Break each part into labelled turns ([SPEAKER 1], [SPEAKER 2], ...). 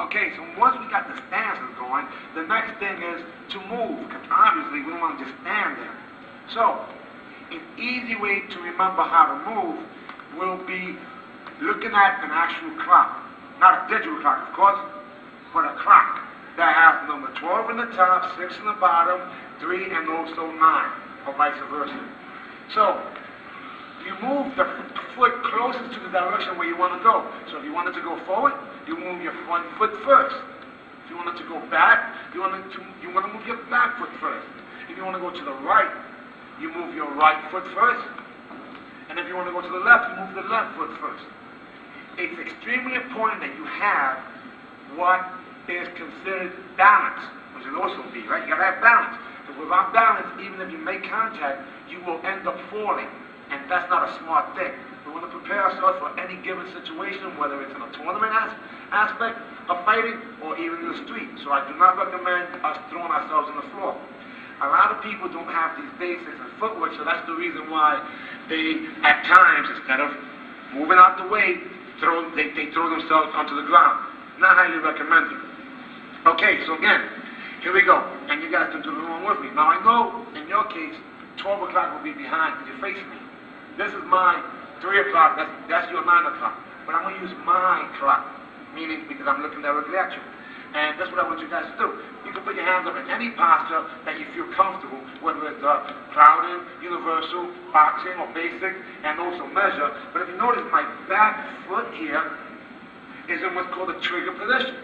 [SPEAKER 1] Okay, so once we got the stances going, the next thing is to move, because obviously we don't want to just stand there. So, an easy way to remember how to move will be looking at an actual clock. Not a digital clock, of course, but a clock that has number 12 in the top, 6 in the bottom, 3 and also 9, or vice versa. So, you move the foot closest to the direction where you want to go. So if you wanted to go forward, you move your front foot first. If you wanted to go back, you want to move your back foot first. If you want to go to the right, you move your right foot first. And if you want to go to the left, you move the left foot first. It's extremely important that you have what is considered balance, which will also be, right? You got to have balance. Because without balance, even if you make contact, you will end up falling. And that's not a smart thing. We want to prepare ourselves for any given situation, whether it's in a tournament aspect of fighting or even in the street. So I do not recommend us throwing ourselves on the floor. A lot of people don't have these basics in footwork, so that's the reason why they, at times, instead of moving out the way, they throw themselves onto the ground. Not highly recommended. Okay, so again, here we go. And you guys can do along with me. Now I know, in your case, 12 o'clock will be behind because you're facing me. This is my 3 o'clock, that's your 9 o'clock. But I'm going to use my clock, meaning because I'm looking directly at you. And that's what I want you guys to do. You can put your hands up in any posture that you feel comfortable, whether it's crowding, universal, boxing, or basic, and also measure. But if you notice, my back foot here is in what's called a trigger position.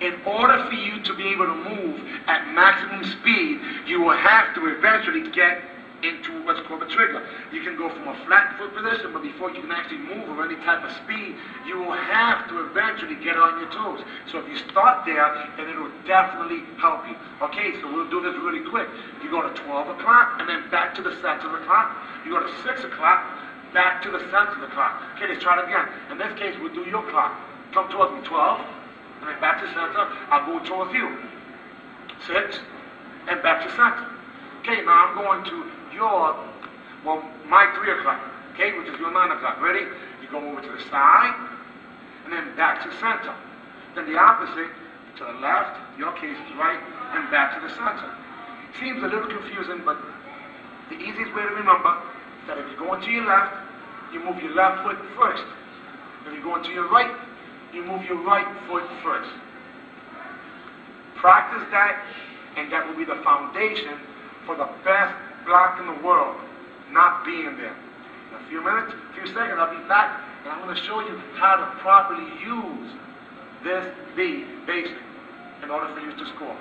[SPEAKER 1] In order for you to be able to move at maximum speed, you will have to eventually get into what's called a trigger. You can go from a flat foot position, but before you can actually move or any type of speed, you will have to eventually get on your toes. So if you start there, then it will definitely help you. Okay, so we'll do this really quick. You go to 12 o'clock, and then back to the center of the clock. You go to 6 o'clock, back to the center of the clock. Okay, let's try it again. In this case, we'll do your clock. Come towards me, 12, and then back to center. I'll go towards you. 6, and back to center. Okay, now I'm going to my 3 o'clock, okay, which is your 9 o'clock. Ready? You go over to the side, and then back to center. Then the opposite, to the left, your case is right, and back to the center. Seems a little confusing, but the easiest way to remember is that if you're going to your left, you move your left foot first. If you're going to your right, you move your right foot first. Practice that, and that will be the foundation for the best block in the world not being there. In a few minutes, a few seconds, I'll be back, and I'm going to show you how to properly use this B basic in order for you to score.